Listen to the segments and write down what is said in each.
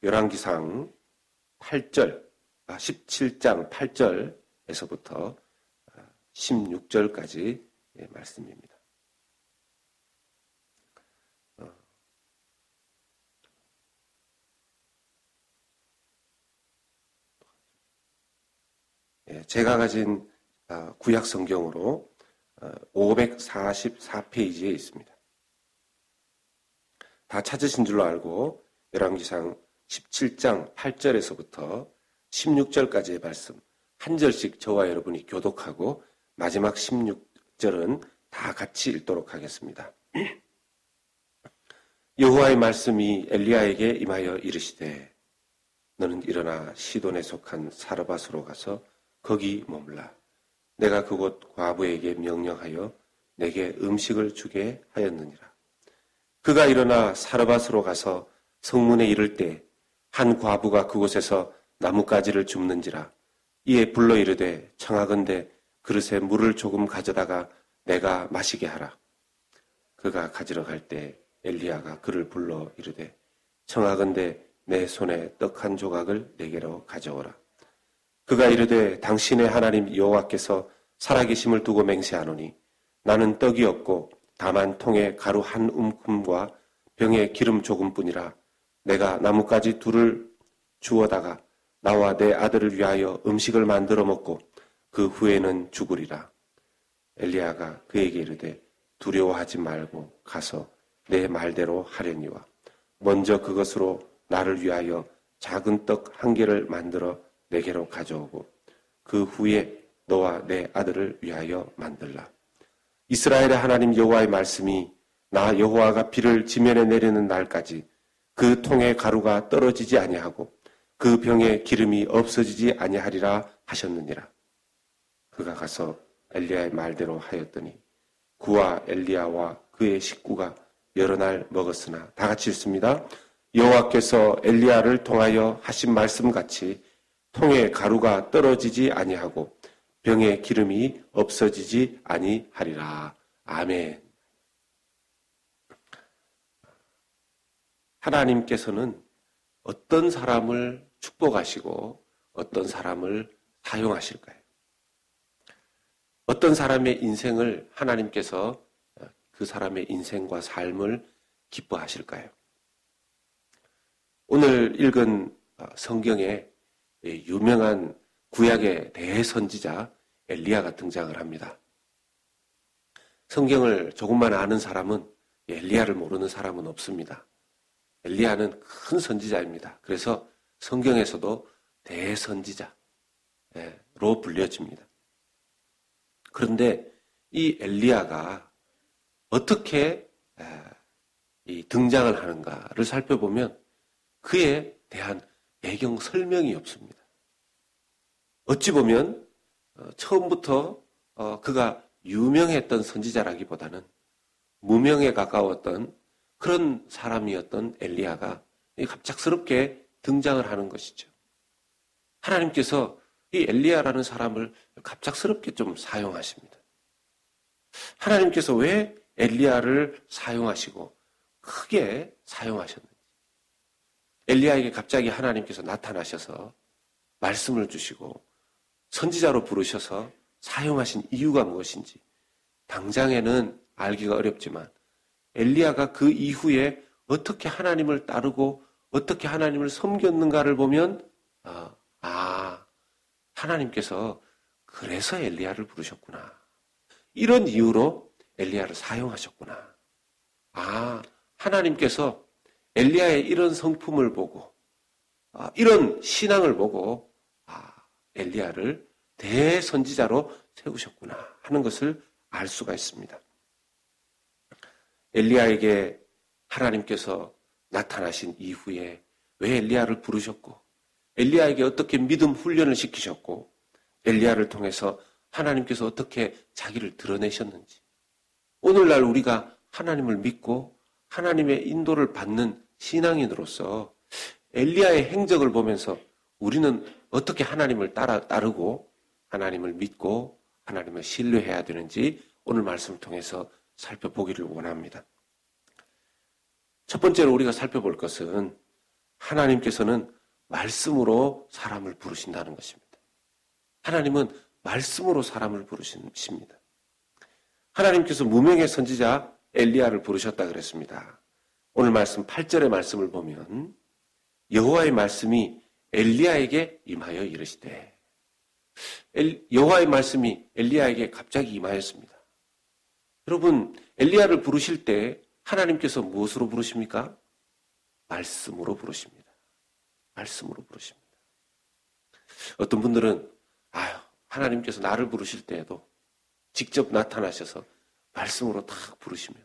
열왕기상 17장 8절에서부터 16절까지 말씀입니다. 제가 가진 구약 성경으로 544페이지에 있습니다. 다 찾으신 줄로 알고 열왕기상 17장 8절에서부터 16절까지의 말씀 한 절씩 저와 여러분이 교독하고 마지막 16절은 다 같이 읽도록 하겠습니다. 여호와의 말씀이 엘리야에게 임하여 이르시되 너는 일어나 시돈에 속한 사르밧으로 가서 거기 머물라. 내가 그곳 과부에게 명령하여 내게 음식을 주게 하였느니라. 그가 일어나 사르밧으로 가서 성문에 이를 때 한 과부가 그곳에서 나뭇가지를 줍는지라. 이에 불러 이르되 청하건대 그릇에 물을 조금 가져다가 내가 마시게 하라. 그가 가지러 갈 때 엘리야가 그를 불러 이르되 청하건대 내 손에 떡 한 조각을 내게로 가져오라. 그가 이르되 당신의 하나님 여호와께서 살아계심을 두고 맹세하노니 나는 떡이 없고 다만 통에 가루 한 움큼과 병에 기름 조금뿐이라. 내가 나뭇가지 둘을 주워다가 나와 내 아들을 위하여 음식을 만들어 먹고 그 후에는 죽으리라. 엘리야가 그에게 이르되 두려워하지 말고 가서 내 말대로 하려니와 먼저 그것으로 나를 위하여 작은 떡 한 개를 만들어 내게로 가져오고 그 후에 너와 내 아들을 위하여 만들라. 이스라엘의 하나님 여호와의 말씀이 나 여호와가 비를 지면에 내리는 날까지 그 통에 가루가 떨어지지 아니하고 그 병에 기름이 없어지지 아니하리라 하셨느니라. 그가 가서 엘리야의 말대로 하였더니 그와 엘리야와 그의 식구가 여러 날 먹었으나 다 같이 읽습니다. 여호와께서 엘리야를 통하여 하신 말씀같이 통에 가루가 떨어지지 아니하고 병에 기름이 없어지지 아니하리라. 아멘. 하나님께서는 어떤 사람을 축복하시고 어떤 사람을 사용하실까요? 어떤 사람의 인생을 하나님께서 그 사람의 인생과 삶을 기뻐하실까요? 오늘 읽은 성경에 유명한 구약의 대선지자 엘리야가 등장을 합니다. 성경을 조금만 아는 사람은 엘리야를 모르는 사람은 없습니다. 엘리야는 큰 선지자입니다. 그래서 성경에서도 대선지자로 불려집니다. 그런데 이 엘리야가 어떻게 등장을 하는가를 살펴보면 그에 대한 배경 설명이 없습니다. 어찌 보면 처음부터 그가 유명했던 선지자라기보다는 무명에 가까웠던 그런 사람이었던 엘리야가 갑작스럽게 등장을 하는 것이죠. 하나님께서 이 엘리야라는 사람을 갑작스럽게 좀 사용하십니다. 하나님께서 왜 엘리야를 사용하시고 크게 사용하셨는지. 엘리야에게 갑자기 하나님께서 나타나셔서 말씀을 주시고 선지자로 부르셔서 사용하신 이유가 무엇인지 당장에는 알기가 어렵지만 엘리야가 그 이후에 어떻게 하나님을 따르고 어떻게 하나님을 섬겼는가를 보면 하나님께서 그래서 엘리야를 부르셨구나. 이런 이유로 엘리야를 사용하셨구나. 하나님께서 엘리야의 이런 성품을 보고 이런 신앙을 보고 엘리야를 대선지자로 세우셨구나 하는 것을 알 수가 있습니다. 엘리야에게 하나님께서 나타나신 이후에 왜 엘리야를 부르셨고 엘리야에게 어떻게 믿음 훈련을 시키셨고 엘리야를 통해서 하나님께서 어떻게 자기를 드러내셨는지 오늘날 우리가 하나님을 믿고 하나님의 인도를 받는 신앙인으로서 엘리야의 행적을 보면서 우리는 어떻게 하나님을 따르고 하나님을 믿고 하나님을 신뢰해야 되는지 오늘 말씀을 통해서 살펴보기를 원합니다. 첫 번째로 우리가 살펴볼 것은 하나님께서는 말씀으로 사람을 부르신다는 것입니다. 하나님은 말씀으로 사람을 부르십니다. 하나님께서 무명의 선지자 엘리야를 부르셨다 그랬습니다. 오늘 말씀 8절의 말씀을 보면 여호와의 말씀이 엘리야에게 임하여 이르시되, 여호와의 말씀이 엘리야에게 갑자기 임하였습니다. 여러분, 엘리야를 부르실 때 하나님께서 무엇으로 부르십니까? 말씀으로 부르십니다. 말씀으로 부르십니다. 어떤 분들은 하나님께서 나를 부르실 때에도 직접 나타나셔서 말씀으로 딱 부르시면,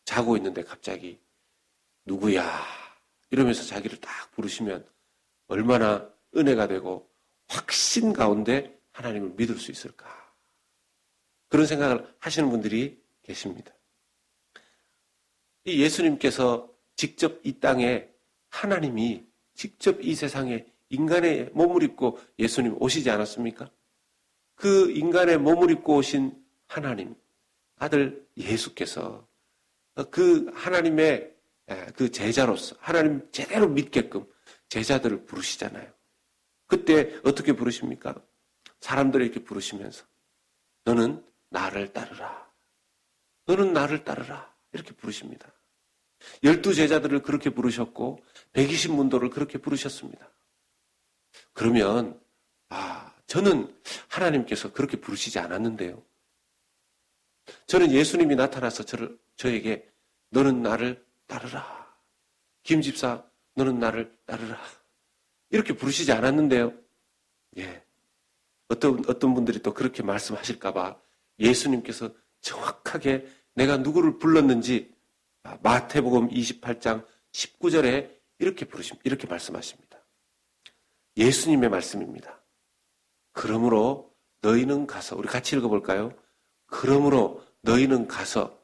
자고 있는데 갑자기 누구야 이러면서 자기를 딱 부르시면 얼마나 은혜가 되고 확신 가운데 하나님을 믿을 수 있을까, 그런 생각을 하시는 분들이 계십니다. 이 예수님께서 직접 이 땅에, 하나님이 직접 이 세상에 인간의 몸을 입고 예수님 오시지 않았습니까? 그 인간의 몸을 입고 오신 하나님, 아들 예수께서 그 하나님의 그 제자로서 하나님 제대로 믿게끔 제자들을 부르시잖아요. 그때 어떻게 부르십니까? 사람들을 이렇게 부르시면서 너는 나를 따르라. 너는 나를 따르라. 이렇게 부르십니다. 12제자들을 그렇게 부르셨고 120문도를 그렇게 부르셨습니다. 그러면 저는 하나님께서 그렇게 부르시지 않았는데요. 저는 예수님이 나타나서 저에게 너는 나를 따르라. 김 집사 너는 나를 따르라. 이렇게 부르시지 않았는데요. 예. 어떤 분들이 또 그렇게 말씀하실까봐 예수님께서 정확하게 내가 누구를 불렀는지 마태복음 28장 19절에 이렇게 말씀하십니다. 예수님의 말씀입니다. 그러므로 너희는 가서, 우리 같이 읽어볼까요? 그러므로 너희는 가서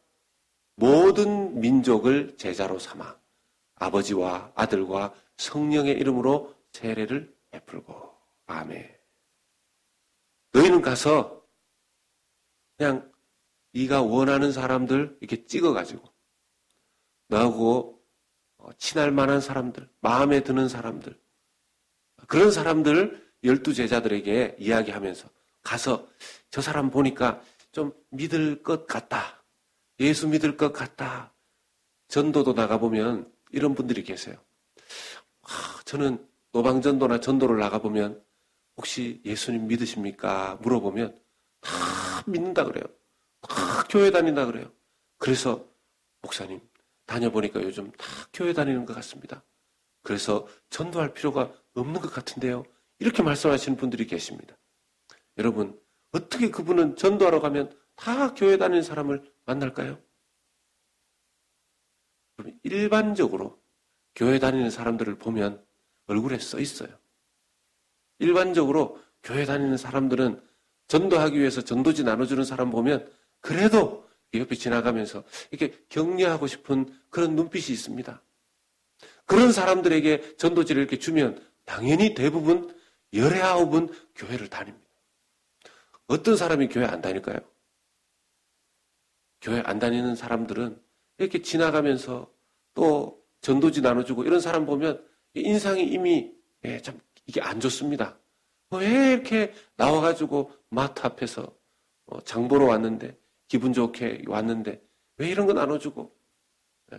모든 민족을 제자로 삼아 아버지와 아들과 성령의 이름으로 세례를 베풀고. 아멘. 너희는 가서 그냥 네가 원하는 사람들 이렇게 찍어가지고 너하고 친할 만한 사람들, 마음에 드는 사람들, 그런 사람들 12제자들에게 이야기하면서 가서 저 사람 보니까 좀 믿을 것 같다. 예수 믿을 것 같다. 전도도 나가보면 이런 분들이 계세요. 저는 노방전도나 전도를 나가보면 혹시 예수님 믿으십니까? 물어보면 다 믿는다 그래요. 다 교회 다닌다 그래요. 그래서 목사님 다녀보니까 요즘 다 교회 다니는 것 같습니다. 그래서 전도할 필요가 없는 것 같은데요. 이렇게 말씀하시는 분들이 계십니다. 여러분, 어떻게 그분은 전도하러 가면 다 교회 다니는 사람을 만날까요? 일반적으로 교회 다니는 사람들을 보면 얼굴에 써 있어요. 일반적으로 교회 다니는 사람들은 전도하기 위해서 전도지 나눠주는 사람 보면 그래도 옆에 지나가면서 이렇게 격려하고 싶은 그런 눈빛이 있습니다. 그런 사람들에게 전도지를 이렇게 주면 당연히 대부분 19은 교회를 다닙니다. 어떤 사람이 교회 안 다닐까요? 교회 안 다니는 사람들은 이렇게 지나가면서 또 전도지 나눠주고 이런 사람 보면 인상이 이미 참 이게 안 좋습니다. 왜 이렇게 나와가지고 마트 앞에서 장 보러 왔는데 기분 좋게 왔는데 왜 이런 거 나눠주고,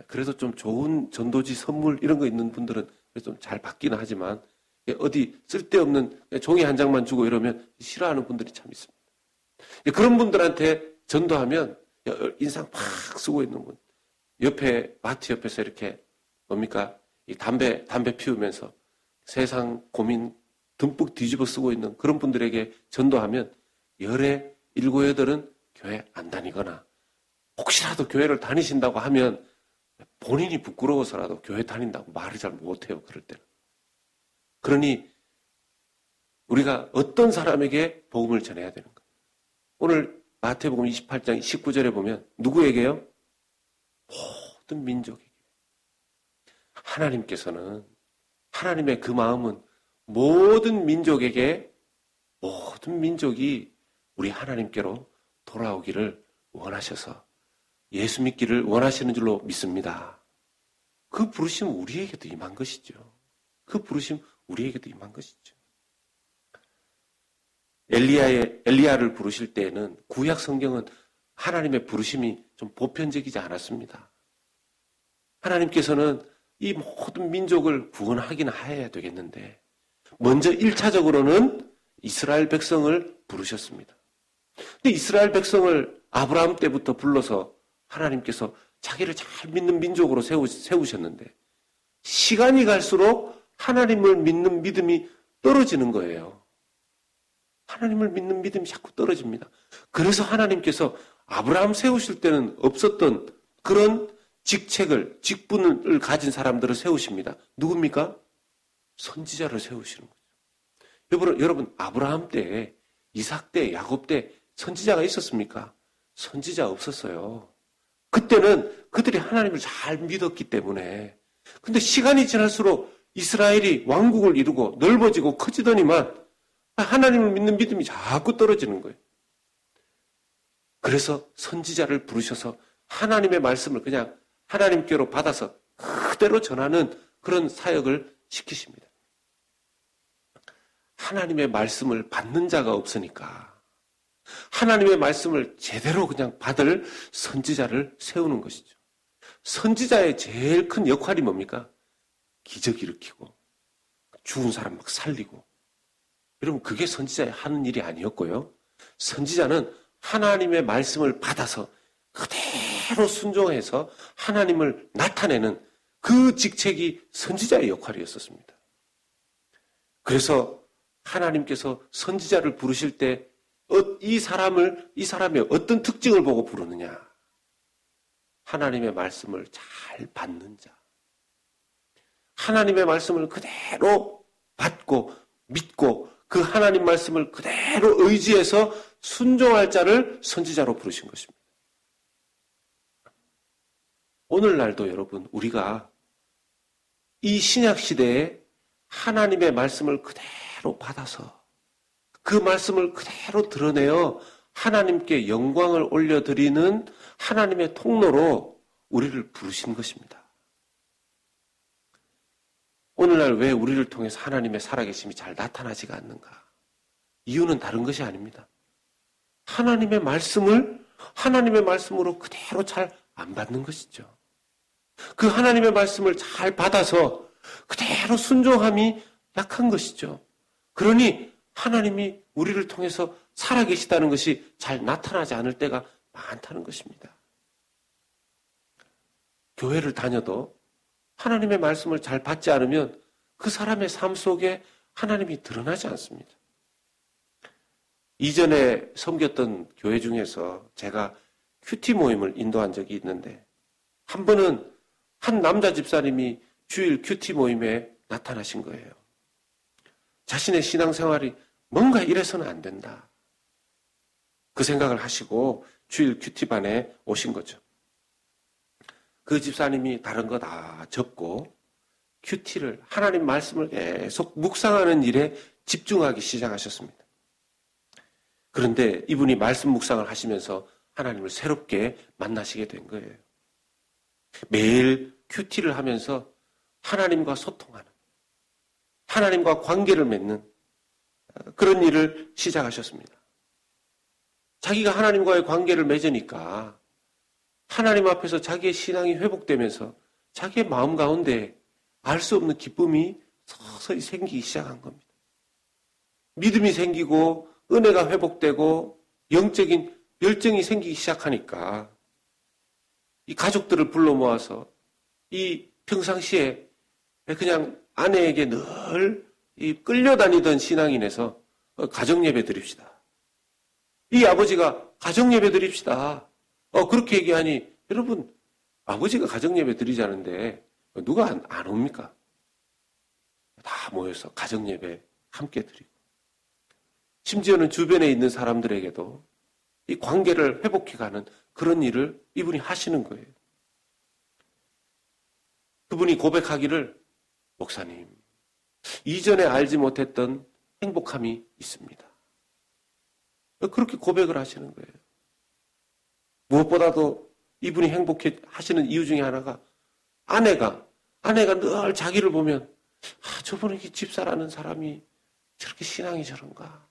그래도 좀 좋은 전도지 선물 이런 거 있는 분들은 좀 잘 받기는 하지만 어디 쓸데없는 종이 한 장만 주고 이러면 싫어하는 분들이 참 있습니다. 그런 분들한테 전도하면 인상 팍 쓰고 있는 분, 옆에 마트 옆에서 이렇게 뭡니까 이 담배 피우면서 세상 고민 듬뿍 뒤집어 쓰고 있는 그런 분들에게 전도하면 10에 7, 8은 교회 안 다니거나 혹시라도 교회를 다니신다고 하면 본인이 부끄러워서라도 교회 다닌다고 말을 잘 못해요. 그럴 때는. 그러니 우리가 어떤 사람에게 복음을 전해야 되는가? 오늘 마태복음 28장 19절에 보면 누구에게요? 모든 민족에게. 하나님께서는, 하나님의 그 마음은 모든 민족에게, 모든 민족이 우리 하나님께로 돌아오기를 원하셔서 예수 믿기를 원하시는 줄로 믿습니다. 그 부르심은 우리에게도 임한 것이죠. 그 부르심 우리에게도 임한 것이죠. 엘리야를 부르실 때에는 구약 성경은 하나님의 부르심이 좀 보편적이지 않았습니다. 하나님께서는 이 모든 민족을 구원하긴 해야 되겠는데 먼저 1차적으로는 이스라엘 백성을 부르셨습니다. 근데 이스라엘 백성을 아브라함 때부터 불러서 하나님께서 자기를 잘 믿는 민족으로 세우셨는데 시간이 갈수록 하나님을 믿는 믿음이 떨어지는 거예요. 하나님을 믿는 믿음이 자꾸 떨어집니다. 그래서 하나님께서 아브라함 세우실 때는 없었던 그런 직분을 가진 사람들을 세우십니다. 누굽니까? 선지자를 세우시는 거죠. 여러분, 아브라함 때, 이삭 때, 야곱 때 선지자가 있었습니까? 선지자 없었어요. 그때는 그들이 하나님을 잘 믿었기 때문에. 근데 시간이 지날수록 이스라엘이 왕국을 이루고 넓어지고 커지더니만 하나님을 믿는 믿음이 자꾸 떨어지는 거예요. 그래서 선지자를 부르셔서 하나님의 말씀을 그냥 하나님께로 받아서 그대로 전하는 그런 사역을 시키십니다. 하나님의 말씀을 받는 자가 없으니까 하나님의 말씀을 제대로 그냥 받을 선지자를 세우는 것이죠. 선지자의 제일 큰 역할이 뭡니까? 기적 일으키고 죽은 사람 막 살리고. 여러분, 그게 선지자의 하는 일이 아니었고요. 선지자는 하나님의 말씀을 받아서 그대로 순종해서 하나님을 나타내는 그 직책이 선지자의 역할이었었습니다. 그래서 하나님께서 선지자를 부르실 때 이 사람의 어떤 특징을 보고 부르느냐? 하나님의 말씀을 잘 받는 자. 하나님의 말씀을 그대로 받고 믿고 그 하나님 말씀을 그대로 의지해서 순종할 자를 선지자로 부르신 것입니다. 오늘날도 여러분, 우리가 이 신약 시대에 하나님의 말씀을 그대로 받아서 그 말씀을 그대로 드러내어 하나님께 영광을 올려드리는 하나님의 통로로 우리를 부르신 것입니다. 오늘날 왜 우리를 통해서 하나님의 살아계심이 잘 나타나지가 않는가? 이유는 다른 것이 아닙니다. 하나님의 말씀으로 그대로 잘 안 받는 것이죠. 그 하나님의 말씀을 잘 받아서 그대로 순종함이 약한 것이죠. 그러니 하나님이 우리를 통해서 살아계시다는 것이 잘 나타나지 않을 때가 많다는 것입니다. 교회를 다녀도 하나님의 말씀을 잘 받지 않으면 그 사람의 삶 속에 하나님이 드러나지 않습니다. 이전에 섬겼던 교회 중에서 제가 큐티 모임을 인도한 적이 있는데 한 번은 한 남자 집사님이 주일 큐티 모임에 나타나신 거예요. 자신의 신앙생활이 뭔가 이래서는 안 된다. 그 생각을 하시고 주일 큐티반에 오신 거죠. 그 집사님이 다른 거 다 접고 큐티를 하나님 말씀을 계속 묵상하는 일에 집중하기 시작하셨습니다. 그런데 이분이 말씀 묵상을 하시면서 하나님을 새롭게 만나시게 된 거예요. 매일 큐티를 하면서 하나님과 소통하는, 하나님과 관계를 맺는 그런 일을 시작하셨습니다. 자기가 하나님과의 관계를 맺으니까 하나님 앞에서 자기의 신앙이 회복되면서 자기의 마음 가운데 알 수 없는 기쁨이 서서히 생기기 시작한 겁니다. 믿음이 생기고 은혜가 회복되고 영적인 열정이 생기기 시작하니까 이 가족들을 불러 모아서 이 평상시에 그냥 아내에게 늘 끌려다니던 신앙인에서 가정예배 드립시다. 이 아버지가 가정예배 드립시다. 그렇게 얘기하니 여러분, 아버지가 가정예배 드리자는데 누가 안 옵니까? 다 모여서 가정예배 함께 드리고 심지어는 주변에 있는 사람들에게도 이 관계를 회복해가는 그런 일을 이분이 하시는 거예요. 그분이 고백하기를 목사님, 이전에 알지 못했던 행복함이 있습니다. 그렇게 고백을 하시는 거예요. 무엇보다도 이분이 행복해 하시는 이유 중에 하나가 아내가 늘 자기를 보면 저분은 집사라는 사람이 저렇게 신앙이 저런가?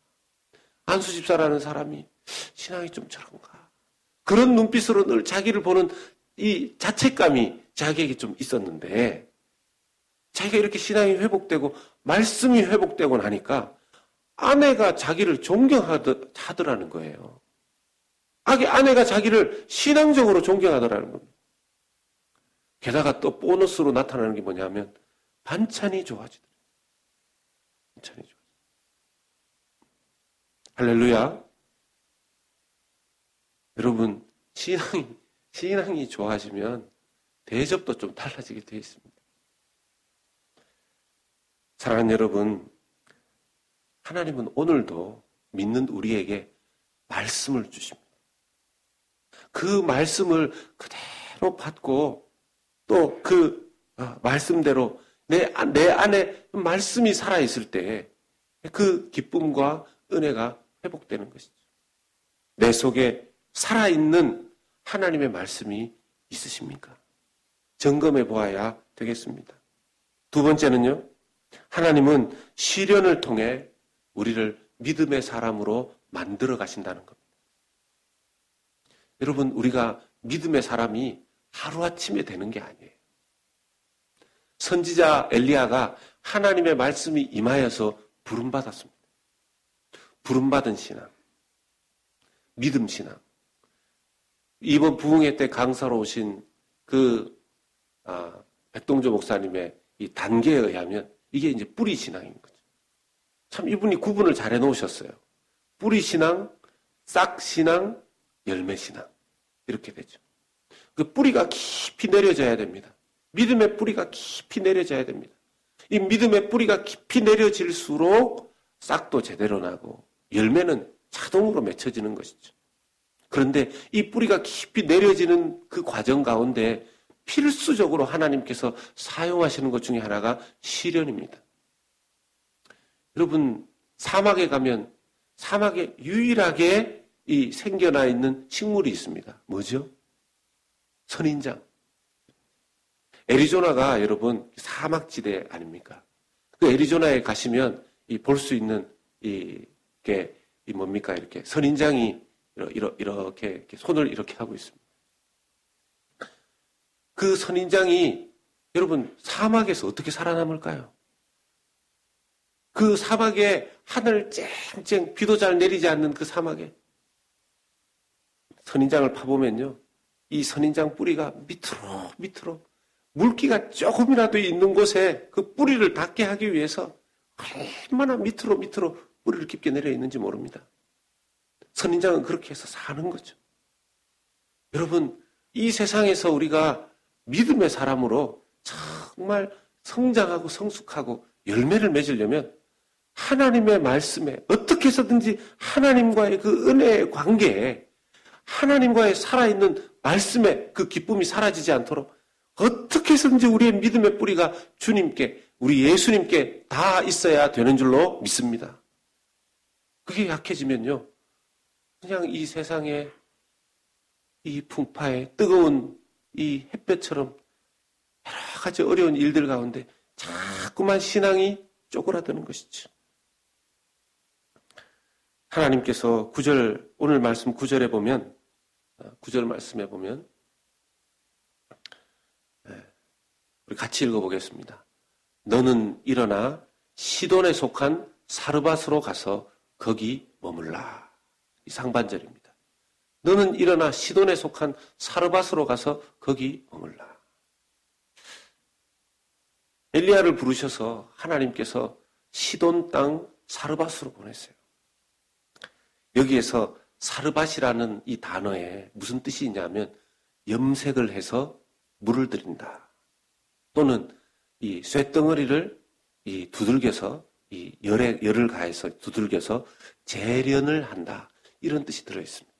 안수 집사라는 사람이 신앙이 좀 저런가? 그런 눈빛으로 늘 자기를 보는 이 자책감이 자기에게 좀 있었는데, 자기가 이렇게 신앙이 회복되고 말씀이 회복되고 나니까 아내가 자기를 존경하더라는 거예요. 아내가 자기를 신앙적으로 존경하더라는 겁니다. 게다가 또 보너스로 나타나는 게 뭐냐면 반찬이 좋아지더라고요. 반찬이 좋아지더라고요. 할렐루야. 여러분, 신앙이 좋아지면 대접도 좀 달라지게 되어 있습니다. 사랑하는 여러분, 하나님은 오늘도 믿는 우리에게 말씀을 주십니다. 그 말씀을 그대로 받고 또 그 말씀대로 내 안에 말씀이 살아있을 때 그 기쁨과 은혜가 회복되는 것이죠. 내 속에 살아있는 하나님의 말씀이 있으십니까? 점검해 보아야 되겠습니다. 두 번째는요, 하나님은 시련을 통해 우리를 믿음의 사람으로 만들어 가신다는 겁니다. 여러분, 우리가 믿음의 사람이 하루아침에 되는 게 아니에요. 선지자 엘리야가 하나님의 말씀이 임하여서 부름받았습니다. 부름받은 신앙, 믿음 신앙. 이번 부흥회 때 강사로 오신 백동조 목사님의 이 단계에 의하면 이게 이제 뿌리 신앙인 거죠. 참 이분이 구분을 잘 해놓으셨어요. 뿌리 신앙, 싹 신앙, 열매 신앙. 이렇게 되죠. 그 뿌리가 깊이 내려져야 됩니다. 믿음의 뿌리가 깊이 내려져야 됩니다. 이 믿음의 뿌리가 깊이 내려질수록 싹도 제대로 나고 열매는 자동으로 맺혀지는 것이죠. 그런데 이 뿌리가 깊이 내려지는 그 과정 가운데 필수적으로 하나님께서 사용하시는 것 중에 하나가 시련입니다. 여러분, 사막에 가면 사막에 유일하게 이 생겨나 있는 식물이 있습니다. 뭐죠? 선인장. 애리조나가 여러분 사막지대 아닙니까? 그 애리조나에 가시면 볼 수 있는 이게 뭡니까? 이렇게 선인장이 이렇게 손을 이렇게 하고 있습니다. 그 선인장이 여러분 사막에서 어떻게 살아남을까요? 그 사막에 하늘 쨍쨍 비도 잘 내리지 않는 그 사막에 선인장을 파보면요, 이 선인장 뿌리가 밑으로 물기가 조금이라도 있는 곳에 그 뿌리를 닿게 하기 위해서 얼마나 밑으로 뿌리를 깊게 내려 있는지 모릅니다. 선인장은 그렇게 해서 사는 거죠. 여러분, 이 세상에서 우리가 믿음의 사람으로 정말 성장하고 성숙하고 열매를 맺으려면 하나님의 말씀에 어떻게 해서든지 하나님과의 그 은혜의 관계에 하나님과의 살아있는 말씀에 그 기쁨이 사라지지 않도록 어떻게 해서든지 우리의 믿음의 뿌리가 주님께, 우리 예수님께 다 있어야 되는 줄로 믿습니다. 그게 약해지면요, 그냥 이 세상에 이 풍파에 뜨거운 이 햇볕처럼 여러 가지 어려운 일들 가운데 자꾸만 신앙이 쪼그라드는 것이죠. 하나님께서 오늘 말씀 9절에 보면, 9절 말씀에 보면, 우리 같이 읽어보겠습니다. 너는 일어나 시돈에 속한 사르밧으로 가서 거기 머물라. 이 상반절입니다. 너는 일어나 시돈에 속한 사르밧으로 가서 거기 머물라. 엘리야를 부르셔서 하나님께서 시돈 땅 사르밧으로 보냈어요. 여기에서 사르밧이라는 이 단어에 무슨 뜻이 있냐면 염색을 해서 물을 들인다. 또는 이 쇳덩어리를 두들겨서 열을 가해서 두들겨서 재련을 한다. 이런 뜻이 들어있습니다.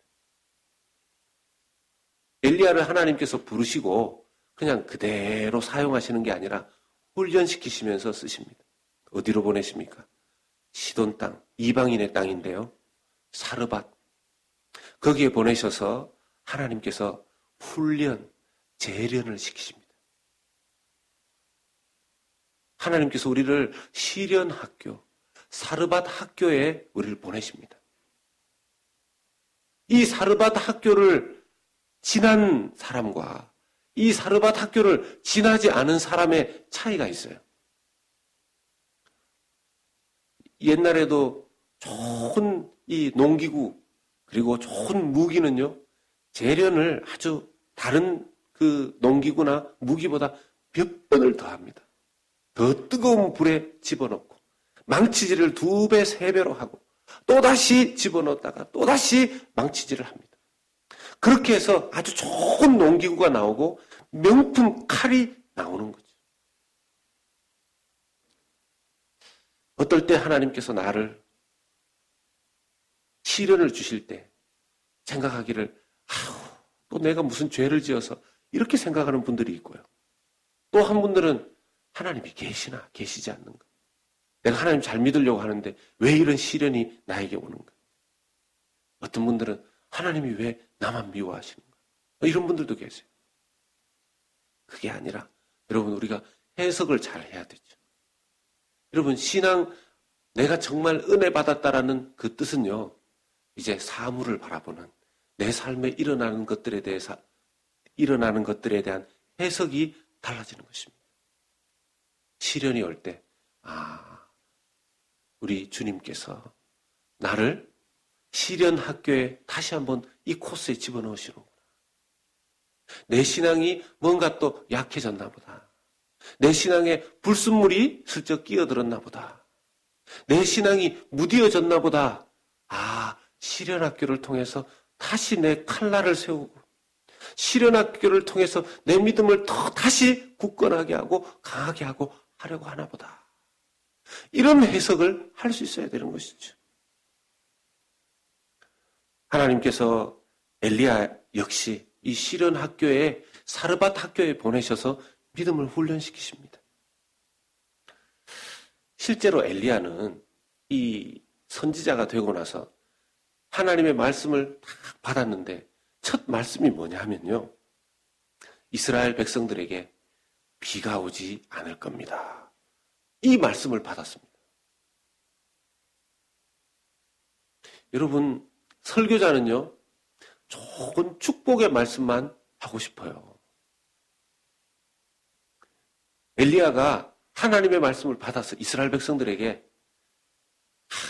엘리야를 하나님께서 부르시고 그냥 그대로 사용하시는 게 아니라 훈련시키시면서 쓰십니다. 어디로 보내십니까? 시돈 땅, 이방인의 땅인데요. 사르밧. 거기에 보내셔서 하나님께서 재련을 시키십니다. 하나님께서 우리를 시련 학교, 사르밧 학교에 우리를 보내십니다. 이 사르밧 학교를 지난 사람과 이 사르밧 학교를 지나지 않은 사람의 차이가 있어요. 옛날에도 좋은 이 농기구 그리고 좋은 무기는요, 재련을 아주 다른 그 농기구나 무기보다 몇 번을 더 합니다. 더 뜨거운 불에 집어넣고 망치질을 2배, 3배로 하고 또다시 집어넣었다가 또다시 망치질을 합니다. 그렇게 해서 아주 좋은 농기구가 나오고 명품 칼이 나오는 거죠. 어떨 때 하나님께서 나를 시련을 주실 때 생각하기를 또 내가 무슨 죄를 지어서 이렇게 생각하는 분들이 있고요. 또 한 분들은 하나님이 계시나 계시지 않는가. 내가 하나님 잘 믿으려고 하는데 왜 이런 시련이 나에게 오는가. 어떤 분들은 하나님이 왜 나만 미워하시는가. 이런 분들도 계세요. 그게 아니라 여러분 우리가 해석을 잘 해야 되죠. 여러분 신앙 내가 정말 은혜 받았다라는 그 뜻은요. 이제 사물을 바라보는 내 삶에 일어나는 것들에 대한 해석이 달라지는 것입니다. 시련이 올 때, 우리 주님께서 나를 시련 학교에 다시 한번 이 코스에 집어넣으시는구나. 내 신앙이 뭔가 또 약해졌나 보다. 내 신앙에 불순물이 슬쩍 끼어들었나 보다. 내 신앙이 무디어졌나 보다. 시련 학교를 통해서 다시 내 칼날을 세우고 시련 학교를 통해서 내 믿음을 더 다시 굳건하게 하고 강하게 하고 하려고 하나 보다. 이런 해석을 할 수 있어야 되는 것이죠. 하나님께서 엘리야 역시 이 시련 학교에 사르밧 학교에 보내셔서 믿음을 훈련시키십니다. 실제로 엘리야는 이 선지자가 되고 나서 하나님의 말씀을 딱 받았는데 첫 말씀이 뭐냐 하면요. 이스라엘 백성들에게 비가 오지 않을 겁니다. 이 말씀을 받았습니다. 여러분, 설교자는요, 좋은 축복의 말씀만 하고 싶어요. 엘리야가 하나님의 말씀을 받아서 이스라엘 백성들에게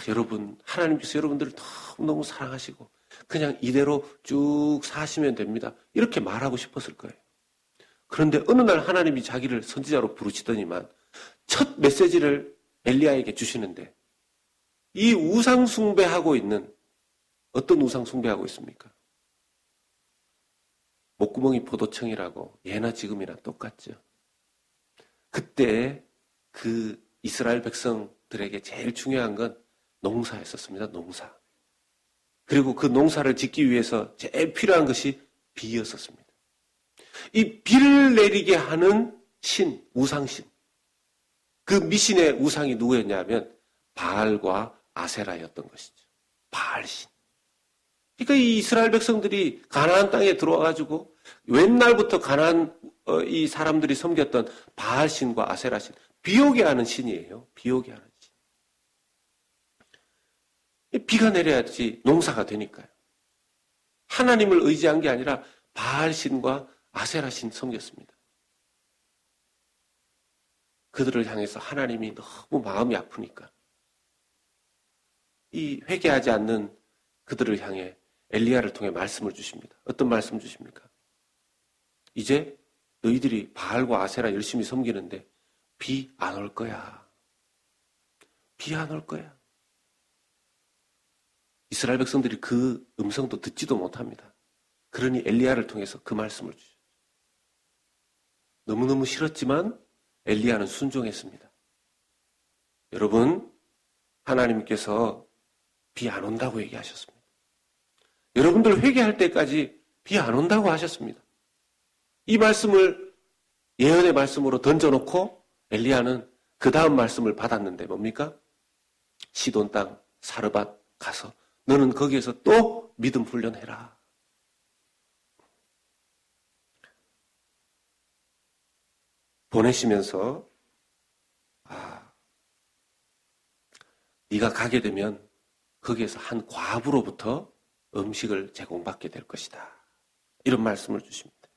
여러분, 하나님께서 여러분들을 너무 사랑하시고 그냥 이대로 쭉 사시면 됩니다. 이렇게 말하고 싶었을 거예요. 그런데 어느 날 하나님이 자기를 선지자로 부르시더니만 첫 메시지를 엘리야에게 주시는데 이 우상 숭배하고 있는 어떤 우상 숭배하고 있습니까? 목구멍이 포도청이라고 예나 지금이나 똑같죠. 그때 그 이스라엘 백성들에게 제일 중요한 건 농사였었습니다. 농사. 그리고 그 농사를 짓기 위해서 제일 필요한 것이 비였었습니다. 이 비를 내리게 하는 신, 우상신. 그 미신의 우상이 누구였냐면 바알과 아세라였던 것이죠. 바알신. 그러니까 이 이스라엘 백성들이 가나안 땅에 들어와가지고 옛날부터 가나안 이 사람들이 섬겼던 바알신과 아세라신. 비오게 하는 신이에요. 비오게 하는 신. 비가 내려야지 농사가 되니까요. 하나님을 의지한 게 아니라 바알신과 아세라신 섬겼습니다. 그들을 향해서 하나님이 너무 마음이 아프니까 이 회개하지 않는 그들을 향해 엘리야를 통해 말씀을 주십니다. 어떤 말씀 주십니까? 이제 너희들이 바알과 아세라 열심히 섬기는데 비 안 올 거야. 비 안 올 거야. 이스라엘 백성들이 그 음성도 듣지도 못합니다. 그러니 엘리야를 통해서 그 말씀을 주죠. 너무너무 싫었지만 엘리야는 순종했습니다. 여러분, 하나님께서 비 안 온다고 얘기하셨습니다. 여러분들 회개할 때까지 비 안 온다고 하셨습니다. 이 말씀을 예언의 말씀으로 던져놓고 엘리야는 그 다음 말씀을 받았는데 뭡니까? 시돈 땅 사르밧 가서 너는 거기에서 또 믿음 훈련해라. 보내시면서 네가 가게 되면 거기에서 한 과부로부터 음식을 제공받게 될 것이다. 이런 말씀을 주십니다.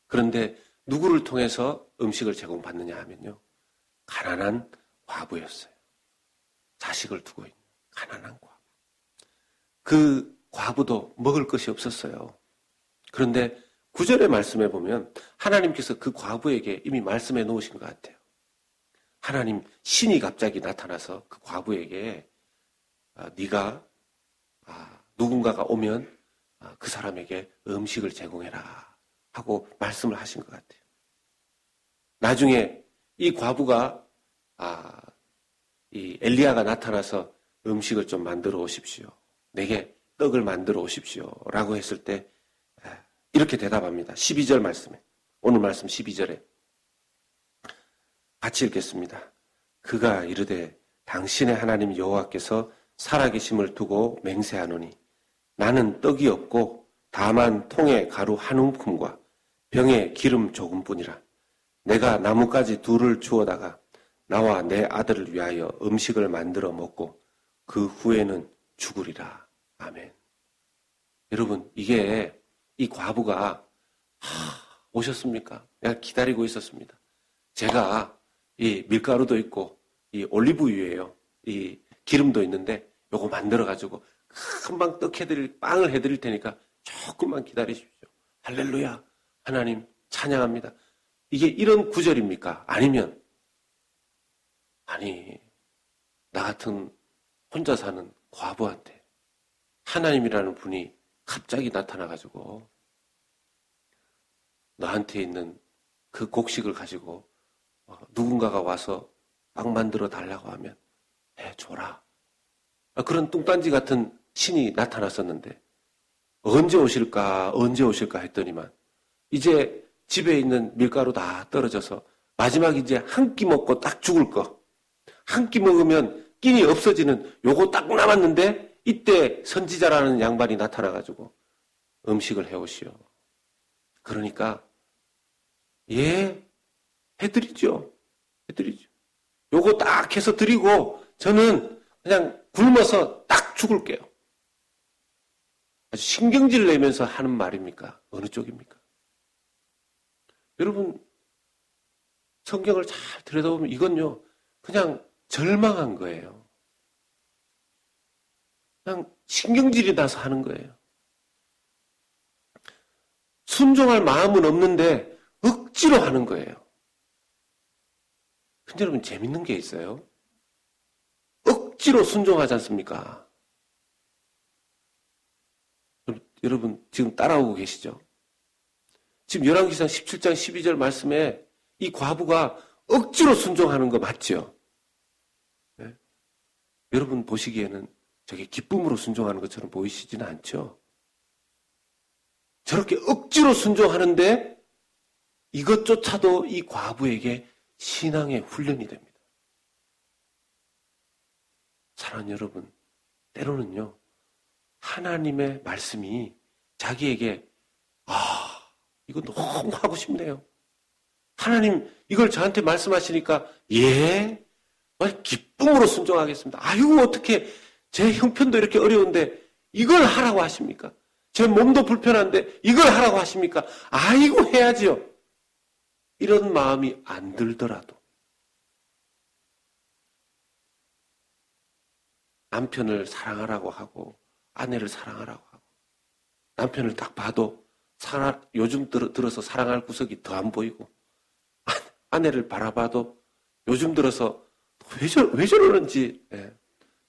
그런데 누구를 통해서 음식을 제공받느냐 하면요. 가난한 과부였어요. 자식을 두고 있는 가난한 과부. 그 과부도 먹을 것이 없었어요. 그런데 9절의 말씀에 보면 하나님께서 그 과부에게 이미 말씀해 놓으신 것 같아요. 하나님 신이 갑자기 나타나서 그 과부에게 네가 누군가가 오면 그 사람에게 음식을 제공해라 하고 말씀을 하신 것 같아요. 나중에 이 과부가 이 엘리야가 나타나서 음식을 좀 만들어 오십시오. 내게 떡을 만들어 오십시오. 라고 했을 때 이렇게 대답합니다. 12절 말씀에. 오늘 말씀 12절에. 같이 읽겠습니다. 그가 이르되 당신의 하나님 여호와께서 살아계심을 두고 맹세하노니 나는 떡이 없고 다만 통에 가루 한 움큼과 병에 기름 조금뿐이라. 내가 나뭇가지 둘을 주워다가 나와 내 아들을 위하여 음식을 만들어 먹고 그 후에는 죽으리라. 아멘. 여러분, 이게 이 과부가 오셨습니까? 내가 기다리고 있었습니다. 제가 이 밀가루도 있고 이 올리브유예요. 이 기름도 있는데 요거 만들어가지고 금방 빵을 해드릴 테니까 조금만 기다리십시오. 할렐루야. 하나님 찬양합니다. 이게 이런 구절입니까? 아니면 나 같은 혼자 사는 과부한테 하나님이라는 분이 갑자기 나타나가지고 너한테 있는 그 곡식을 가지고 누군가가 와서 빵 만들어 달라고 하면 줘라. 그런 뚱딴지 같은 신이 나타났었는데 언제 오실까 했더니만 이제 집에 있는 밀가루 다 떨어져서 마지막 이제 한 끼 먹고 딱 죽을 거. 한 끼 먹으면 끼니 없어지는 요거 딱 남았는데 이때 선지자라는 양반이 나타나가지고 음식을 해오시오. 그러니까 해드리죠. 요거 딱 해서 드리고 저는 그냥 굶어서 딱 죽을게요. 아주 신경질 내면서 하는 말입니까? 어느 쪽입니까? 여러분 성경을 잘 들여다보면 이건요 그냥 절망한 거예요. 그냥 신경질이 나서 하는 거예요. 순종할 마음은 없는데 억지로 하는 거예요. 근데 여러분 재밌는 게 있어요. 억지로 순종하지 않습니까? 여러분 지금 따라오고 계시죠? 지금 열왕기상 17장 12절 말씀에 이 과부가 억지로 순종하는 거 맞죠? 네? 여러분 보시기에는 저게 기쁨으로 순종하는 것처럼 보이시지는 않죠? 저렇게 억지로 순종하는데 이것조차도 이 과부에게 신앙의 훈련이 됩니다. 사랑하는 여러분, 때로는요, 하나님의 말씀이 자기에게 이거 너무 하고 싶네요. 하나님 이걸 저한테 말씀하시니까 기쁨으로 순종하겠습니다. 아이고 어떻게 제 형편도 이렇게 어려운데 이걸 하라고 하십니까? 제 몸도 불편한데 이걸 하라고 하십니까? 아이고 해야지요. 이런 마음이 안 들더라도 남편을 사랑하라고 하고 아내를 사랑하라고 하고 남편을 딱 봐도 요즘 들어서 사랑할 구석이 더 안 보이고 아내를 바라봐도 요즘 들어서 왜 저러는지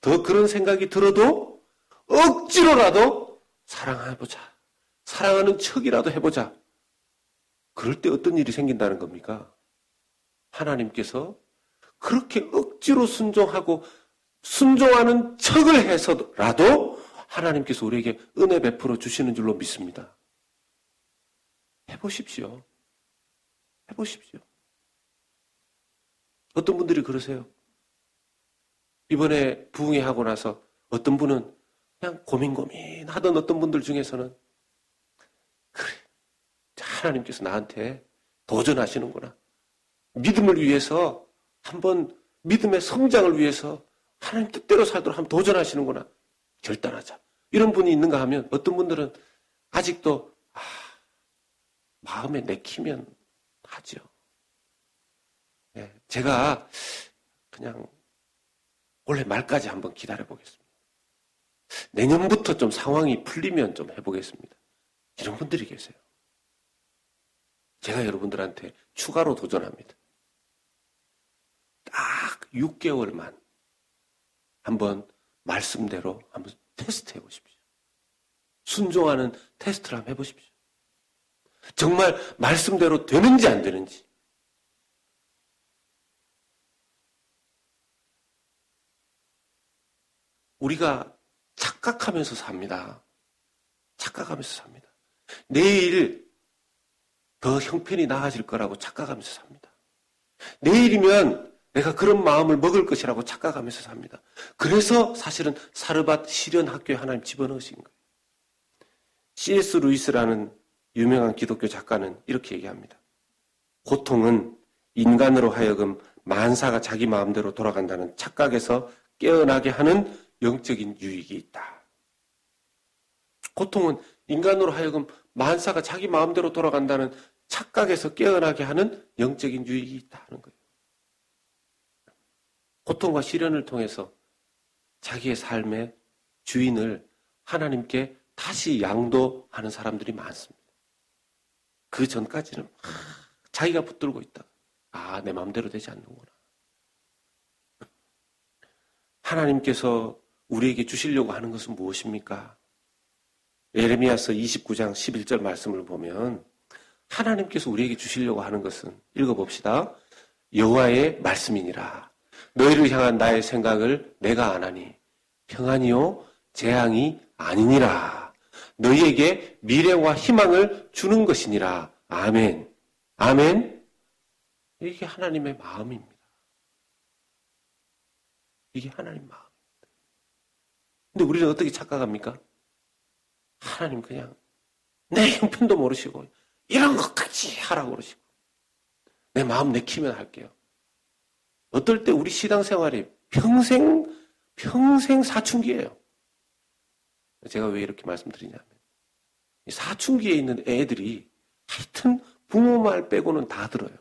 더 그런 생각이 들어도 억지로라도 사랑해보자. 사랑하는 척이라도 해보자. 그럴 때 어떤 일이 생긴다는 겁니까? 하나님께서 그렇게 억지로 순종하고 순종하는 척을 해서라도 하나님께서 우리에게 은혜 베풀어 주시는 줄로 믿습니다. 해보십시오. 어떤 분들이 그러세요. 이번에 부흥회 하고 나서 어떤 분은 그냥 고민하던 어떤 분들 중에서는 그래, 하나님께서 나한테 도전하시는구나. 믿음을 위해서 한번 믿음의 성장을 위해서 하나님 뜻대로 살도록 한번 도전하시는구나. 결단하자. 이런 분이 있는가 하면 어떤 분들은 아직도 마음에 내키면 하죠. 네, 제가 그냥 올해 말까지 한번 기다려 보겠습니다. 내년부터 좀 상황이 풀리면 좀 해보겠습니다. 이런 분들이 계세요. 제가 여러분들한테 추가로 도전합니다. 딱 6개월만 한번 말씀대로 한번 테스트 해보십시오. 순종하는 테스트를 한번 해보십시오. 정말 말씀대로 되는지 안 되는지. 우리가 착각하면서 삽니다. 착각하면서 삽니다. 내일 더 형편이 나아질 거라고 착각하면서 삽니다. 내일이면 내가 그런 마음을 먹을 것이라고 착각하면서 삽니다. 그래서 사실은 사르밧 시련 학교에 하나님 집어넣으신 거예요. C.S. 루이스라는 유명한 기독교 작가는 이렇게 얘기합니다. 고통은 인간으로 하여금 만사가 자기 마음대로 돌아간다는 착각에서 깨어나게 하는 영적인 유익이 있다. 고통은 인간으로 하여금 만사가 자기 마음대로 돌아간다는 착각에서 깨어나게 하는 영적인 유익이 있다는 거예요. 고통과 시련을 통해서 자기의 삶의 주인을 하나님께 다시 양도하는 사람들이 많습니다. 그 전까지는 자기가 붙들고 있다. 내 마음대로 되지 않는구나. 하나님께서 우리에게 주시려고 하는 것은 무엇입니까? 예레미야서 29장 11절 말씀을 보면 하나님께서 우리에게 주시려고 하는 것은 읽어봅시다. 여호와의 말씀이니라. 너희를 향한 나의 생각을 내가 아나니 평안이요 재앙이 아니니라. 너희에게 미래와 희망을 주는 것이니라. 아멘. 아멘. 이게 하나님의 마음입니다. 이게 하나님 마음입니다. 근데 우리는 어떻게 착각합니까? 하나님 그냥 내 형편도 모르시고 이런 것까지 하라고 그러시고 내 마음 내키면 할게요. 어떨 때 우리 신앙생활이 평생 사춘기예요. 제가 왜 이렇게 말씀드리냐면 사춘기에 있는 애들이 하여튼 부모 말 빼고는 다 들어요.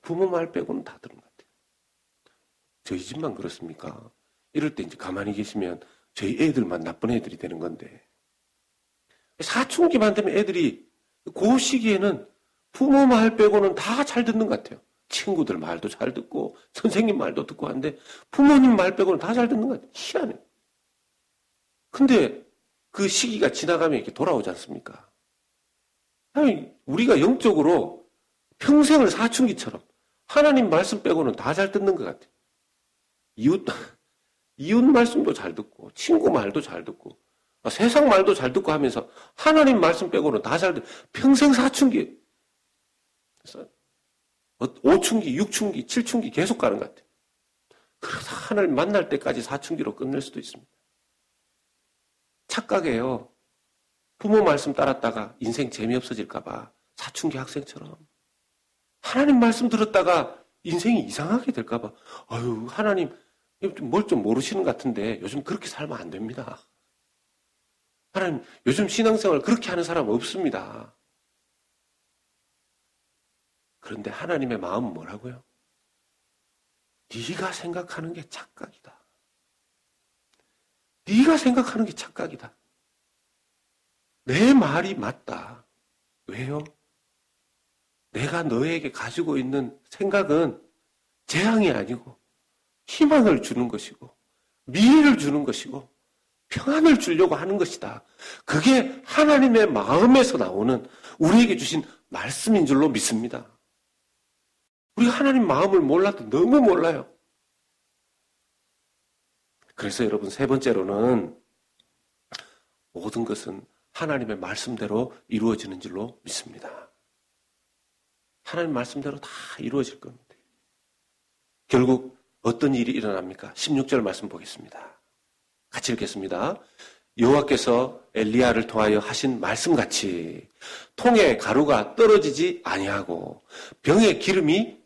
부모 말 빼고는 다 들은 것 같아요. 저희 집만 그렇습니까? 이럴 때 이제 가만히 계시면 저희 애들만 나쁜 애들이 되는 건데 사춘기만 되면 애들이 그 시기에는 부모 말 빼고는 다 잘 듣는 것 같아요. 친구들 말도 잘 듣고 선생님 말도 듣고 하는데 부모님 말 빼고는 다 잘 듣는 것 같아요. 희한해요. 근데 그 시기가 지나가면 이렇게 돌아오지 않습니까? 아니, 우리가 영적으로 평생을 사춘기처럼 하나님 말씀 빼고는 다 잘 듣는 것 같아요. 이웃 말씀도 잘 듣고 친구 말도 잘 듣고 세상 말도 잘 듣고 하면서 하나님 말씀 빼고는 다 잘 듣고 평생 사춘기. 그래서 5춘기, 6춘기, 7춘기 계속 가는 것 같아요. 그러다 하나님 만날 때까지 사춘기로 끝낼 수도 있습니다. 착각이에요. 부모 말씀 따랐다가 인생 재미없어질까 봐 사춘기 학생처럼 하나님 말씀 들었다가 인생이 이상하게 될까 봐 하나님 뭘 좀 모르시는 것 같은데 요즘 그렇게 살면 안 됩니다. 하나님 요즘 신앙생활 그렇게 하는 사람 없습니다. 그런데 하나님의 마음은 뭐라고요? 네가 생각하는 게 착각이다. 네가 생각하는 게 착각이다. 내 말이 맞다. 왜요? 내가 너에게 가지고 있는 생각은 재앙이 아니고 희망을 주는 것이고 미래를 주는 것이고 평안을 주려고 하는 것이다. 그게 하나님의 마음에서 나오는 우리에게 주신 말씀인 줄로 믿습니다. 우리가 하나님 마음을 몰라도 너무 몰라요. 그래서 여러분 세 번째로는 모든 것은 하나님의 말씀대로 이루어지는 줄로 믿습니다. 하나님 말씀대로 다 이루어질 겁니다. 결국 어떤 일이 일어납니까? 16절 말씀 보겠습니다. 같이 읽겠습니다. 여호와께서 엘리야를 통하여 하신 말씀같이 통에 가루가 떨어지지 아니하고 병에 기름이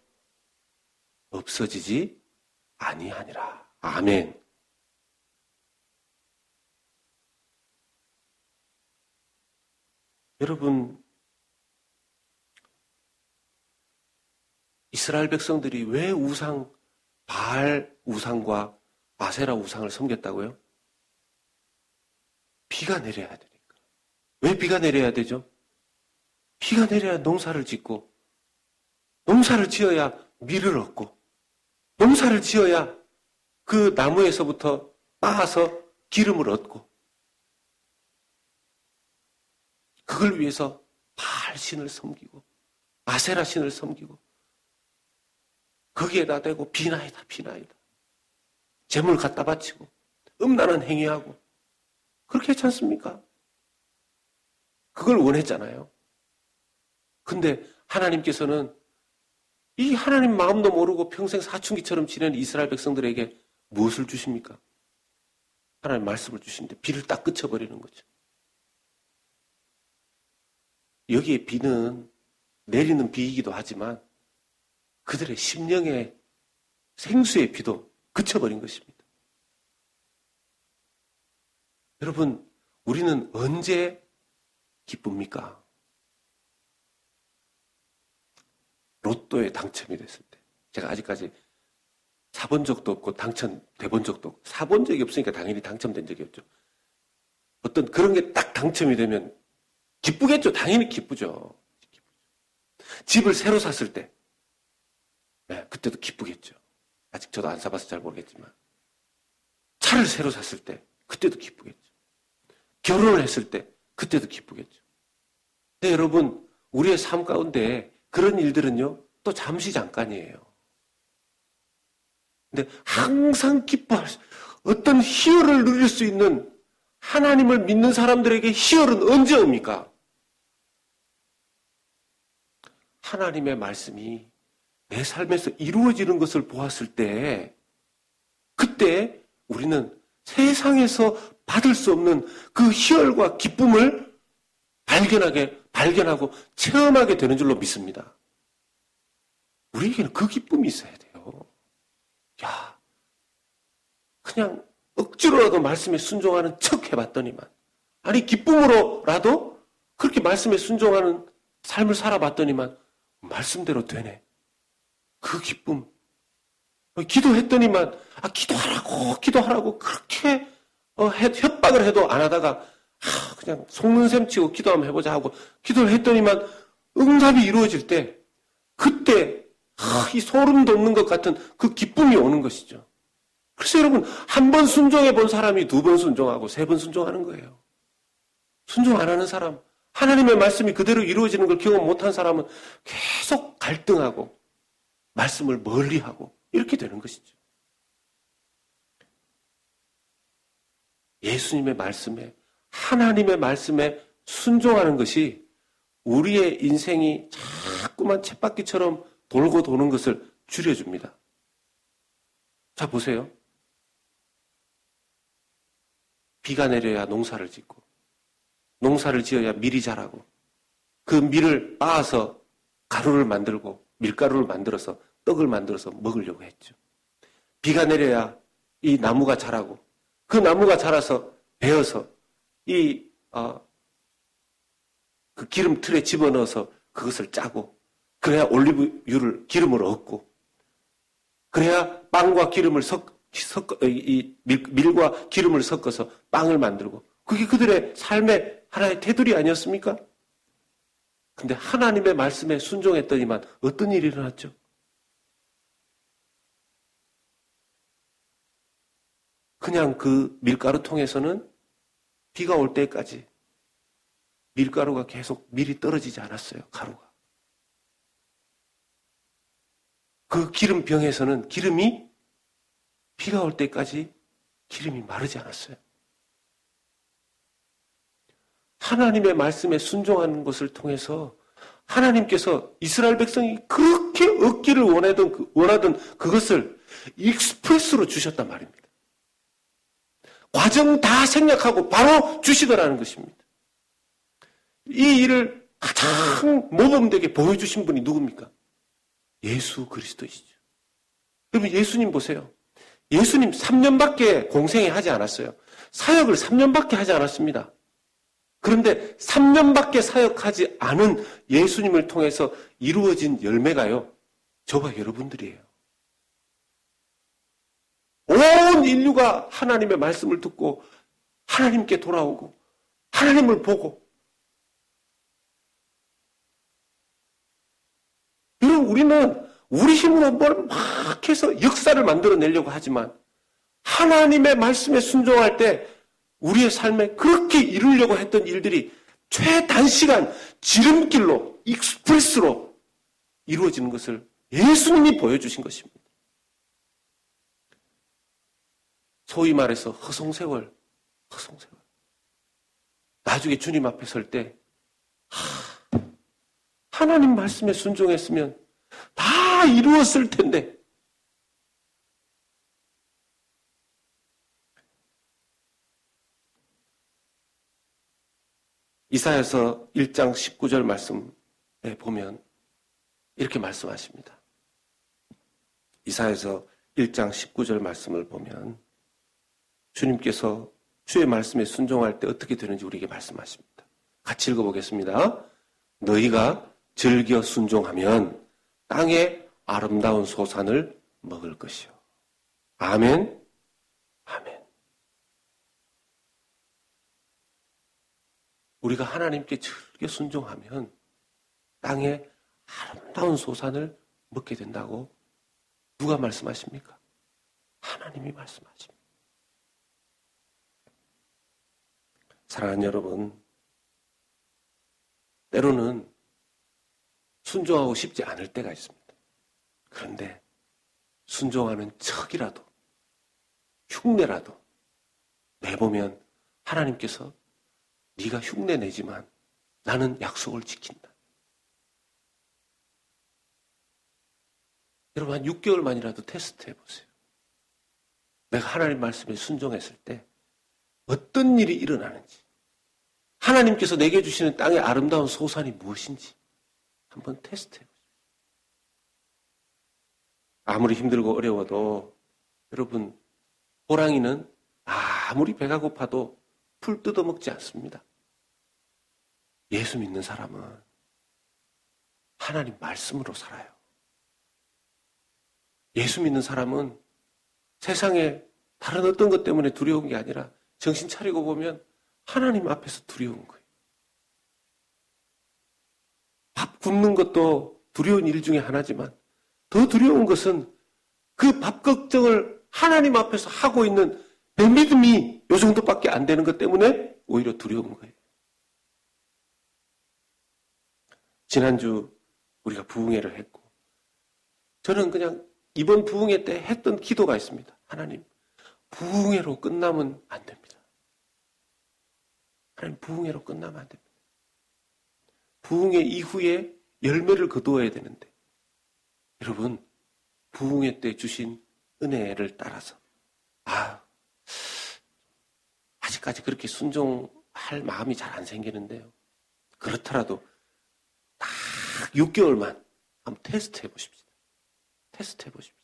없어지지 아니하니라. 아멘. 여러분, 이스라엘 백성들이 왜 바알 우상과 아세라 우상을 섬겼다고요? 비가 내려야 되니까. 왜 비가 내려야 되죠? 비가 내려야 농사를 짓고, 농사를 지어야 밀을 얻고, 농사를 지어야 그 나무에서부터 빻아서 기름을 얻고, 그걸 위해서 바알 신을 섬기고, 아세라 신을 섬기고, 거기에다 대고 비나이다. 재물 갖다 바치고, 음란한 행위하고, 그렇게 했지 않습니까? 그걸 원했잖아요. 근데 하나님께서는 이 하나님 마음도 모르고 평생 사춘기처럼 지낸 이스라엘 백성들에게 무엇을 주십니까? 하나님 말씀을 주시는데 비를 딱 그쳐버리는 거죠. 여기에 비는 내리는 비이기도 하지만 그들의 심령의 생수의 비도 그쳐버린 것입니다. 여러분, 우리는 언제 기쁩니까? 로또에 당첨이 됐을 때. 제가 아직까지 사본 적도 없고 당첨돼본 적도 없고 사본 적이 없으니까 당연히 당첨된 적이 없죠. 어떤 그런 게 딱 당첨이 되면 기쁘겠죠. 당연히 기쁘죠. 집을 새로 샀을 때 네, 그때도 기쁘겠죠. 아직 저도 안 사봐서 잘 모르겠지만 차를 새로 샀을 때 그때도 기쁘겠죠. 결혼을 했을 때 그때도 기쁘겠죠. 근데 여러분, 우리의 삶 가운데 그런 일들은요, 또 잠시 잠깐이에요. 근데 항상 기뻐할 어떤 희열을 누릴 수 있는 하나님을 믿는 사람들에게 희열은 언제 옵니까? 하나님의 말씀이 내 삶에서 이루어지는 것을 보았을 때, 그때 우리는 세상에서 받을 수 없는 그 희열과 기쁨을 발견하고 체험하게 되는 줄로 믿습니다. 우리에게는 그 기쁨이 있어야 돼요. 야, 그냥 억지로라도 말씀에 순종하는 척 해봤더니만, 아니 기쁨으로라도 그렇게 말씀에 순종하는 삶을 살아봤더니만 말씀대로 되네. 그 기쁨. 기도했더니만 기도하라고 그렇게 협박을 해도 안 하다가 그냥 속는 셈 치고 기도 한번 해보자 하고 기도를 했더니만 응답이 이루어질 때, 그때 이 소름 돋는 것 같은 그 기쁨이 오는 것이죠. 그래서 여러분, 한 번 순종해 본 사람이 두 번 순종하고 세 번 순종하는 거예요. 순종 안 하는 사람, 하나님의 말씀이 그대로 이루어지는 걸 경험 못한 사람은 계속 갈등하고 말씀을 멀리하고 이렇게 되는 것이죠. 예수님의 말씀에, 하나님의 말씀에 순종하는 것이 우리의 인생이 자꾸만 쳇바퀴처럼 돌고 도는 것을 줄여줍니다. 자, 보세요. 비가 내려야 농사를 짓고, 농사를 지어야 밀이 자라고, 그 밀을 빻아서 가루를 만들고 밀가루를 만들어서 떡을 만들어서 먹으려고 했죠. 비가 내려야 이 나무가 자라고, 그 나무가 자라서 베어서 그 기름 틀에 집어넣어서 그것을 짜고, 그래야 올리브유를 기름을 얻고, 그래야 빵과 기름을 밀과 기름을 섞어서 빵을 만들고, 그게 그들의 삶의 하나의 테두리 아니었습니까? 근데 하나님의 말씀에 순종했더니만 어떤 일이 일어났죠? 그냥 그 밀가루통에서는 비가 올 때까지 밀가루가 계속 밀이 떨어지지 않았어요. 가루가. 그 기름병에서는 기름이 비가 올 때까지 기름이 마르지 않았어요. 하나님의 말씀에 순종하는 것을 통해서 하나님께서 이스라엘 백성이 그렇게 얻기를 원하던 그것을 익스프레스로 주셨단 말입니다. 과정 다 생략하고 바로 주시더라는 것입니다. 이 일을 가장 모범되게 보여주신 분이 누굽니까? 예수 그리스도이시죠. 여러분 예수님 보세요. 예수님 3년밖에 공생에 하지 않았어요. 사역을 3년밖에 하지 않았습니다. 그런데 3년밖에 사역하지 않은 예수님을 통해서 이루어진 열매가요. 저와 여러분들이에요. 온 인류가 하나님의 말씀을 듣고 하나님께 돌아오고 하나님을 보고 여러분 우리는 우리 힘으로 뭘 막 해서 역사를 만들어내려고 하지만 하나님의 말씀에 순종할 때 우리의 삶에 그렇게 이루려고 했던 일들이 최단시간 지름길로 익스프레스로 이루어지는 것을 예수님이 보여주신 것입니다. 소위 말해서 허송세월. 나중에 주님 앞에 설 때 하나님 말씀에 순종했으면 다 이루었을 텐데 이사야서 1장 19절 말씀에 보면 이렇게 말씀하십니다. 이사야서 1장 19절 말씀을 보면 주님께서 주의 말씀에 순종할 때 어떻게 되는지 우리에게 말씀하십니다. 같이 읽어보겠습니다. 너희가 즐겨 순종하면 땅의 아름다운 소산을 먹을 것이요. 아멘. 아멘. 우리가 하나님께 즐겨 순종하면 땅의 아름다운 소산을 먹게 된다고 누가 말씀하십니까? 하나님이 말씀하십니다. 사랑하는 여러분, 때로는 순종하고 싶지 않을 때가 있습니다. 그런데 순종하는 척이라도 흉내라도 내보면 하나님께서 네가 흉내 내지만 나는 약속을 지킨다. 여러분 한 6개월만이라도 테스트 해보세요. 내가 하나님 말씀에 순종했을 때 어떤 일이 일어나는지, 하나님께서 내게 주시는 땅의 아름다운 소산이 무엇인지 한번 테스트 해보세요. 아무리 힘들고 어려워도 여러분 호랑이는 아무리 배가 고파도 풀 뜯어먹지 않습니다. 예수 믿는 사람은 하나님 말씀으로 살아요. 예수 믿는 사람은 세상에 다른 어떤 것 때문에 두려운 게 아니라 정신 차리고 보면 하나님 앞에서 두려운 거예요. 밥 굶는 것도 두려운 일 중에 하나지만 더 두려운 것은 그 밥 걱정을 하나님 앞에서 하고 있는 내 믿음이 요 정도밖에 안 되는 것 때문에 오히려 두려운 거예요. 지난주 우리가 부흥회를 했고 저는 그냥 이번 부흥회 때 했던 기도가 있습니다. 하나님, 부흥회로 끝나면 안 됩니다. 하나님, 부흥회로 끝나면 안 됩니다. 부흥회 이후에 열매를 거두어야 되는데 여러분, 부흥회 때 주신 은혜를 따라서 아직까지 그렇게 순종할 마음이 잘 안 생기는데요. 그렇더라도 딱 6개월만 한번 테스트 해보십시오. 테스트 해보십시오.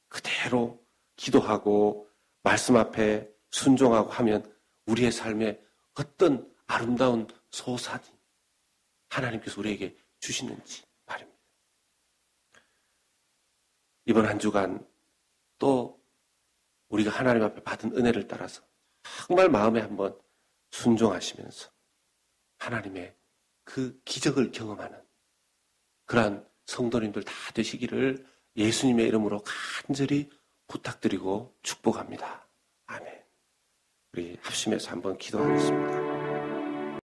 그대로 기도하고 말씀 앞에 순종하고 하면 우리의 삶에 어떤 아름다운 소산이 하나님께서 우리에게 주시는지 말입니다. 이번 한 주간 또 우리가 하나님 앞에 받은 은혜를 따라서 정말 마음에 한번 순종하시면서 하나님의 그 기적을 경험하는 그러한 성도님들 다 되시기를 예수님의 이름으로 간절히 부탁드리고 축복합니다. 아멘. 우리 합심해서 한번 기도하겠습니다.